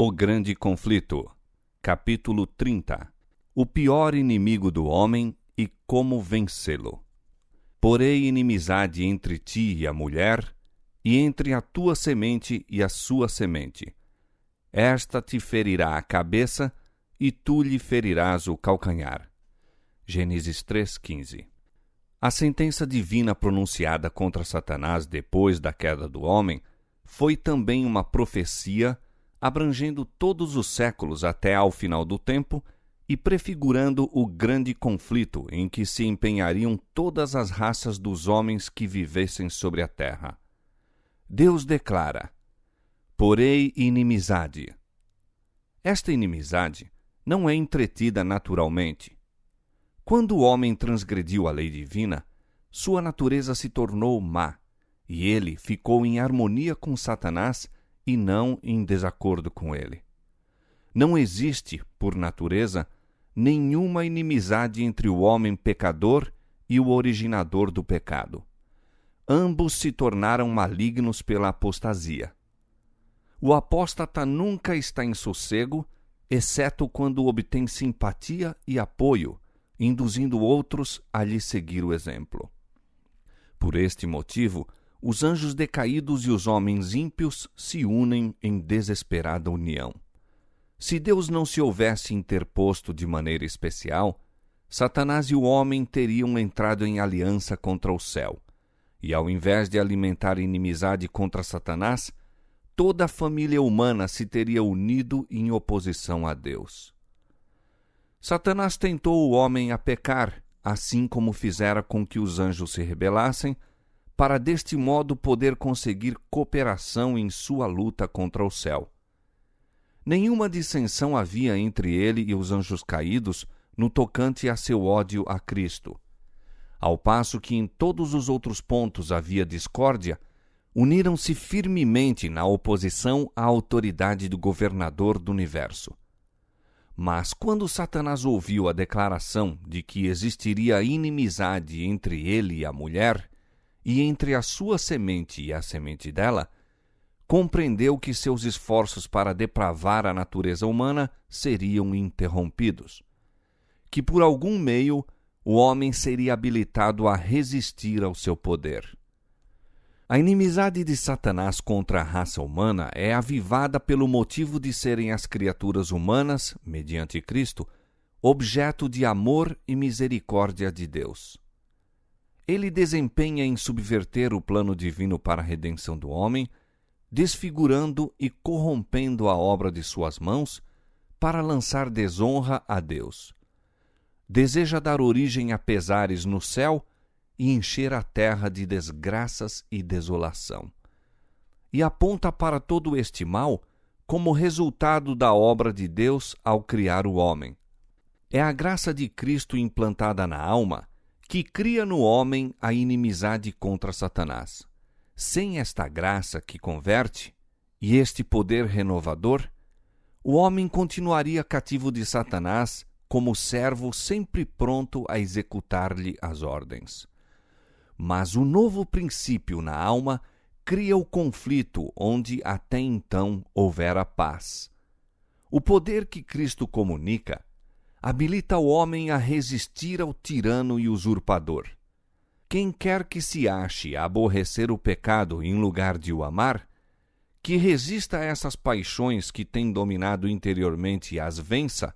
O Grande Conflito, capítulo 30. O pior inimigo do homem e como vencê-lo. Porei inimizade entre ti e a mulher, e entre a tua semente e a sua semente. Esta te ferirá a cabeça, e tu lhe ferirás o calcanhar. Gênesis 3:15. A sentença divina pronunciada contra Satanás depois da queda do homem foi também uma profecia abrangendo todos os séculos até ao final do tempo e prefigurando o grande conflito em que se empenhariam todas as raças dos homens que vivessem sobre a terra. Deus declara: porei inimizade. Esta inimizade não é entretida naturalmente. Quando o homem transgrediu a lei divina, sua natureza se tornou má, e ele ficou em harmonia com Satanás e não em desacordo com ele. Não existe, por natureza, nenhuma inimizade entre o homem pecador e o originador do pecado. Ambos se tornaram malignos pela apostasia. O apóstata nunca está em sossego, exceto quando obtém simpatia e apoio, induzindo outros a lhe seguir o exemplo. Por este motivo, os anjos decaídos e os homens ímpios se unem em desesperada união. Se Deus não se houvesse interposto de maneira especial, Satanás e o homem teriam entrado em aliança contra o céu, e ao invés de alimentar inimizade contra Satanás, toda a família humana se teria unido em oposição a Deus. Satanás tentou o homem a pecar, assim como fizera com que os anjos se rebelassem, para deste modo poder conseguir cooperação em sua luta contra o céu. Nenhuma dissensão havia entre ele e os anjos caídos no tocante a seu ódio a Cristo. Ao passo que em todos os outros pontos havia discórdia, uniram-se firmemente na oposição à autoridade do governador do universo. Mas quando Satanás ouviu a declaração de que existiria inimizade entre ele e a mulher, e entre a sua semente e a semente dela, compreendeu que seus esforços para depravar a natureza humana seriam interrompidos, que por algum meio o homem seria habilitado a resistir ao seu poder. A inimizade de Satanás contra a raça humana é avivada pelo motivo de serem as criaturas humanas, mediante Cristo, objeto de amor e misericórdia de Deus. Ele desempenha em subverter o plano divino para a redenção do homem, desfigurando e corrompendo a obra de suas mãos para lançar desonra a Deus. Deseja dar origem a pesares no céu e encher a terra de desgraças e desolação. E aponta para todo este mal como resultado da obra de Deus ao criar o homem. É a graça de Cristo implantada na alma que cria no homem a inimizade contra Satanás. Sem esta graça que converte, e este poder renovador, o homem continuaria cativo de Satanás como servo sempre pronto a executar-lhe as ordens. Mas o novo princípio na alma cria o conflito onde até então houvera paz. O poder que Cristo comunica habilita o homem a resistir ao tirano e usurpador. Quem quer que se ache a aborrecer o pecado em lugar de o amar, que resista a essas paixões que têm dominado interiormente e as vença,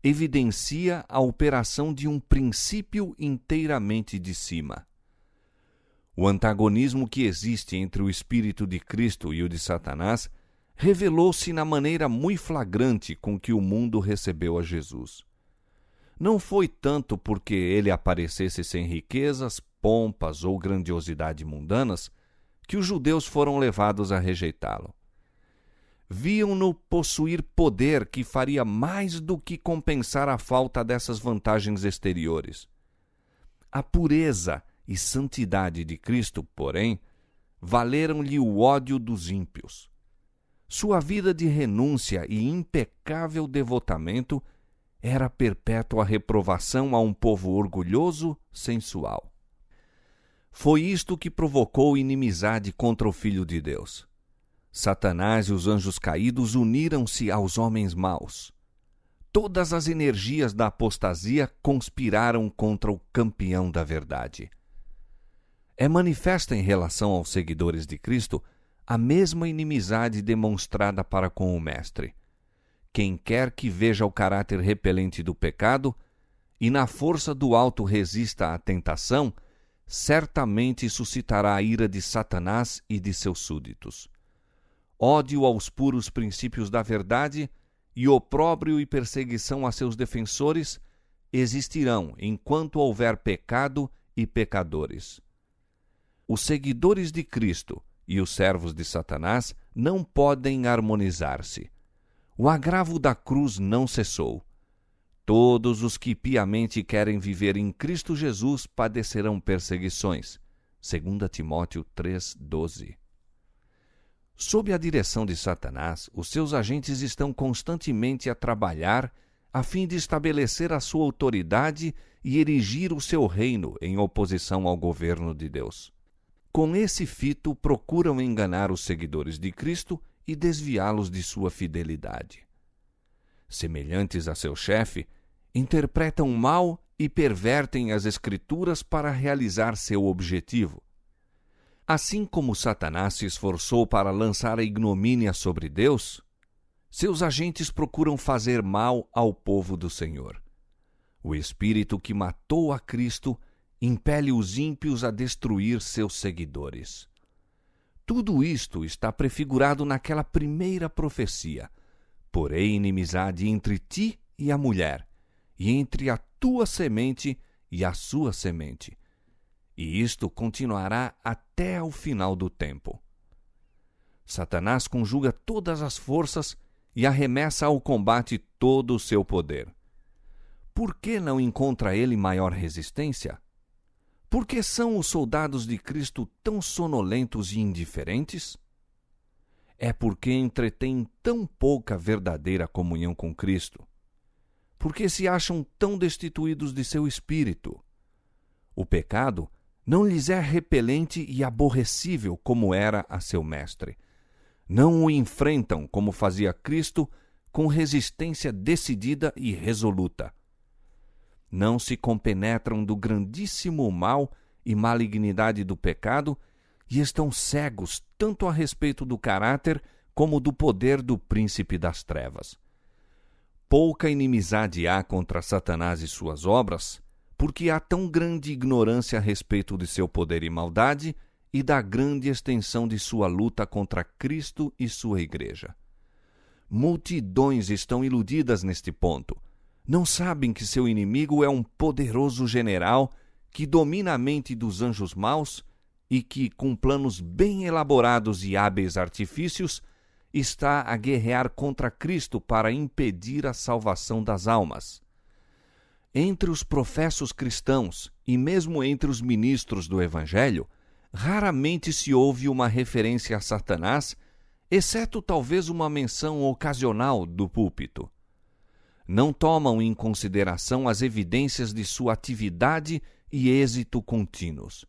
evidencia a operação de um princípio inteiramente de cima. O antagonismo que existe entre o Espírito de Cristo e o de Satanás revelou-se na maneira muito flagrante com que o mundo recebeu a Jesus. Não foi tanto porque ele aparecesse sem riquezas, pompas ou grandiosidade mundanas que os judeus foram levados a rejeitá-lo. Viam-no possuir poder que faria mais do que compensar a falta dessas vantagens exteriores. A pureza e santidade de Cristo, porém, valeram-lhe o ódio dos ímpios. Sua vida de renúncia e impecável devotamento era perpétua reprovação a um povo orgulhoso, sensual. Foi isto que provocou inimizade contra o Filho de Deus. Satanás e os anjos caídos uniram-se aos homens maus. Todas as energias da apostasia conspiraram contra o campeão da verdade. É manifesta em relação aos seguidores de Cristo a mesma inimizade demonstrada para com o Mestre. Quem quer que veja o caráter repelente do pecado e na força do alto resista à tentação, certamente suscitará a ira de Satanás e de seus súditos. Ódio aos puros princípios da verdade e opróbrio e perseguição a seus defensores existirão enquanto houver pecado e pecadores. Os seguidores de Cristo e os servos de Satanás não podem harmonizar-se. O agravo da cruz não cessou. Todos os que piamente querem viver em Cristo Jesus padecerão perseguições. 2 Timóteo 3:12. Sob a direção de Satanás, os seus agentes estão constantemente a trabalhar a fim de estabelecer a sua autoridade e erigir o seu reino em oposição ao governo de Deus. Com esse fito, procuram enganar os seguidores de Cristo e desviá-los de sua fidelidade. Semelhantes a seu chefe, interpretam mal e pervertem as Escrituras para realizar seu objetivo. Assim como Satanás se esforçou para lançar a ignomínia sobre Deus, seus agentes procuram fazer mal ao povo do Senhor. O espírito que matou a Cristo impele os ímpios a destruir seus seguidores. Tudo isto está prefigurado naquela primeira profecia: porém inimizade entre ti e a mulher, e entre a tua semente e a sua semente. E isto continuará até ao final do tempo. Satanás conjuga todas as forças e arremessa ao combate todo o seu poder. Por que não encontra ele maior resistência? Por que são os soldados de Cristo tão sonolentos e indiferentes? É porque entretêm tão pouca verdadeira comunhão com Cristo. Porque se acham tão destituídos de seu espírito. O pecado não lhes é repelente e aborrecível como era a seu mestre. Não o enfrentam como fazia Cristo, com resistência decidida e resoluta. Não se compenetram do grandíssimo mal e malignidade do pecado e estão cegos tanto a respeito do caráter como do poder do príncipe das trevas. Pouca inimizade há contra Satanás e suas obras, porque há tão grande ignorância a respeito de seu poder e maldade e da grande extensão de sua luta contra Cristo e sua igreja. Multidões estão iludidas neste ponto. Não sabem que seu inimigo é um poderoso general que domina a mente dos anjos maus e que, com planos bem elaborados e hábeis artifícios, está a guerrear contra Cristo para impedir a salvação das almas. Entre os professos cristãos e mesmo entre os ministros do Evangelho, raramente se ouve uma referência a Satanás, exceto talvez uma menção ocasional do púlpito. Não tomam em consideração as evidências de sua atividade e êxito contínuos.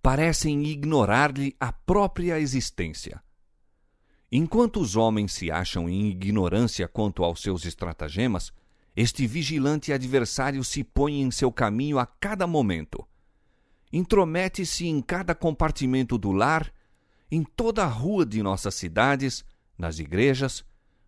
Parecem ignorar-lhe a própria existência. Enquanto os homens se acham em ignorância quanto aos seus estratagemas, este vigilante adversário se põe em seu caminho a cada momento. Intromete-se em cada compartimento do lar, em toda a rua de nossas cidades, nas igrejas,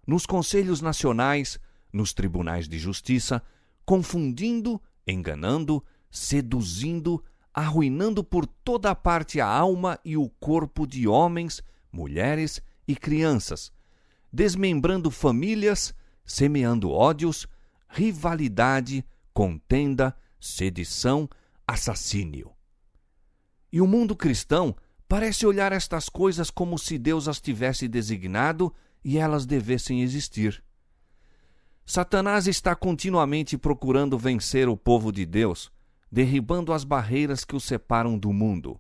nos conselhos nacionais, nos tribunais de justiça, confundindo, enganando, seduzindo, arruinando por toda a parte a alma e o corpo de homens, mulheres e crianças, desmembrando famílias, semeando ódios, rivalidade, contenda, sedição, assassínio. E o mundo cristão parece olhar estas coisas como se Deus as tivesse designado e elas devessem existir. Satanás está continuamente procurando vencer o povo de Deus, derribando as barreiras que o separam do mundo.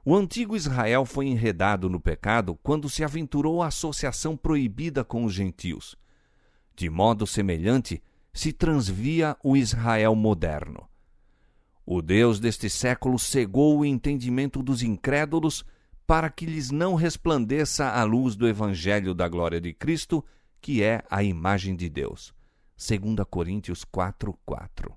O antigo Israel foi enredado no pecado quando se aventurou à associação proibida com os gentios. De modo semelhante, se transvia o Israel moderno. O Deus deste século cegou o entendimento dos incrédulos para que lhes não resplandeça a luz do Evangelho da glória de Cristo, que é a imagem de Deus. 2 Coríntios 4:4.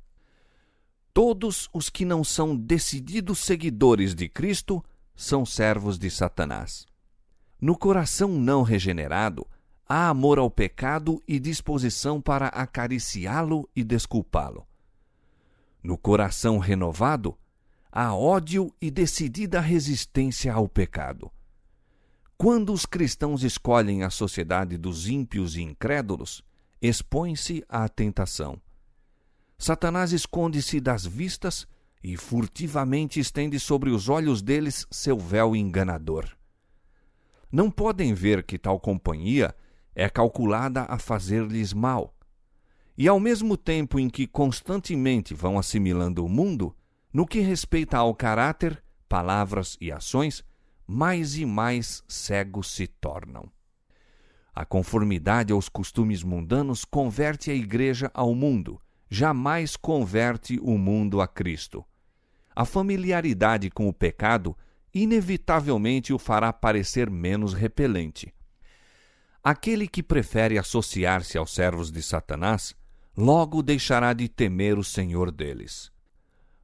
Todos os que não são decididos seguidores de Cristo são servos de Satanás. No coração não regenerado, há amor ao pecado e disposição para acariciá-lo e desculpá-lo. No coração renovado, há ódio e decidida resistência ao pecado. Quando os cristãos escolhem a sociedade dos ímpios e incrédulos, expõem-se à tentação. Satanás esconde-se das vistas e furtivamente estende sobre os olhos deles seu véu enganador. Não podem ver que tal companhia é calculada a fazer-lhes mal. E ao mesmo tempo em que constantemente vão assimilando o mundo, no que respeita ao caráter, palavras e ações, mais e mais cegos se tornam. A conformidade aos costumes mundanos converte a igreja ao mundo, jamais converte o mundo a Cristo. A familiaridade com o pecado inevitavelmente o fará parecer menos repelente. Aquele que prefere associar-se aos servos de Satanás, logo deixará de temer o Senhor deles.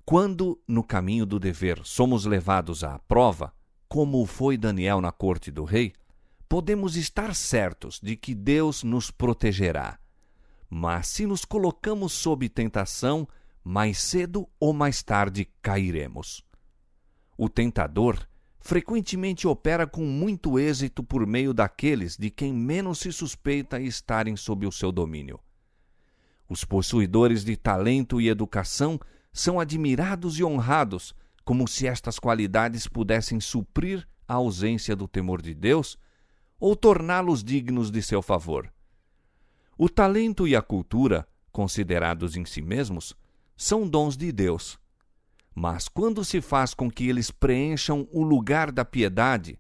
Quando, no caminho do dever, somos levados à prova, como foi Daniel na corte do rei, podemos estar certos de que Deus nos protegerá. Mas se nos colocamos sob tentação, mais cedo ou mais tarde cairemos. O tentador frequentemente opera com muito êxito por meio daqueles de quem menos se suspeita estarem sob o seu domínio. Os possuidores de talento e educação são admirados e honrados, como se estas qualidades pudessem suprir a ausência do temor de Deus ou torná-los dignos de seu favor. O talento e a cultura, considerados em si mesmos, são dons de Deus. Mas quando se faz com que eles preencham o lugar da piedade,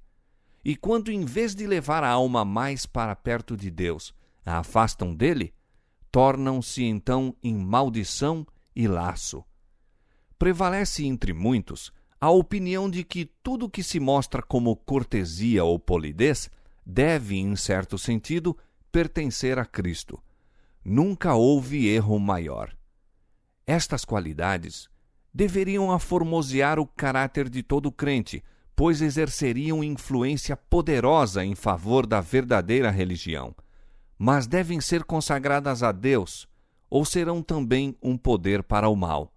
e quando, em vez de levar a alma mais para perto de Deus, a afastam dele, tornam-se então em maldição e laço. Prevalece entre muitos a opinião de que tudo que se mostra como cortesia ou polidez deve, em certo sentido, pertencer a Cristo. Nunca houve erro maior. Estas qualidades deveriam aformosear o caráter de todo crente, pois exerceriam influência poderosa em favor da verdadeira religião. Mas devem ser consagradas a Deus, ou serão também um poder para o mal.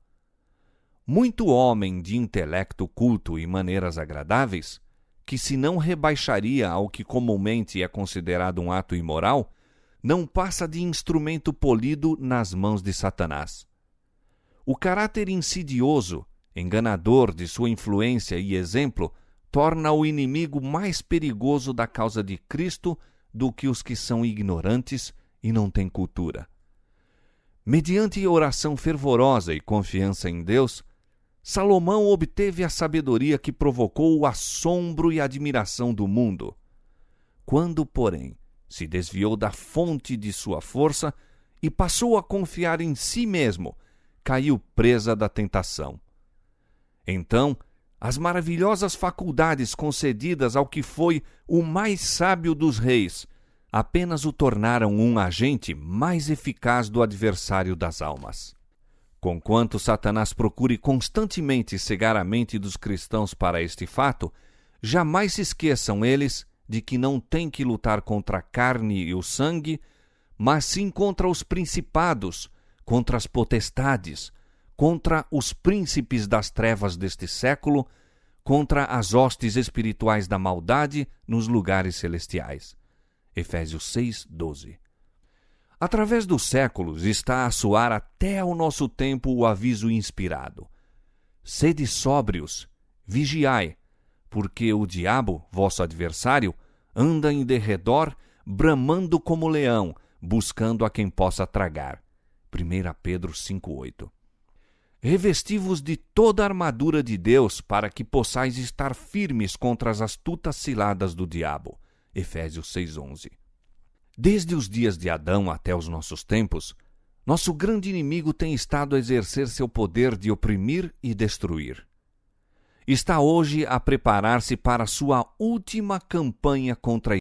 Muito homem de intelecto culto e maneiras agradáveis, que se não rebaixaria ao que comumente é considerado um ato imoral, não passa de instrumento polido nas mãos de Satanás. O caráter insidioso, enganador de sua influência e exemplo, torna o inimigo mais perigoso da causa de Cristo do que os que são ignorantes e não têm cultura. Mediante oração fervorosa e confiança em Deus, Salomão obteve a sabedoria que provocou o assombro e admiração do mundo. Quando, porém, se desviou da fonte de sua força e passou a confiar em si mesmo, caiu presa da tentação. Então, as maravilhosas faculdades concedidas ao que foi o mais sábio dos reis apenas o tornaram um agente mais eficaz do adversário das almas. Conquanto Satanás procure constantemente cegar a mente dos cristãos para este fato, jamais se esqueçam eles de que não têm que lutar contra a carne e o sangue, mas sim contra os principados, contra as potestades, contra os príncipes das trevas deste século, contra as hostes espirituais da maldade nos lugares celestiais. Efésios 6:12. Através dos séculos está a soar até ao nosso tempo o aviso inspirado: sede sóbrios, vigiai, porque o diabo, vosso adversário, anda em derredor, bramando como leão, buscando a quem possa tragar. 1 Pedro 5:8. Revesti-vos de toda a armadura de Deus para que possais estar firmes contra as astutas ciladas do diabo. Efésios 6:11. Desde os dias de Adão até os nossos tempos, nosso grande inimigo tem estado a exercer seu poder de oprimir e destruir. está hoje a preparar-se para sua última campanha contra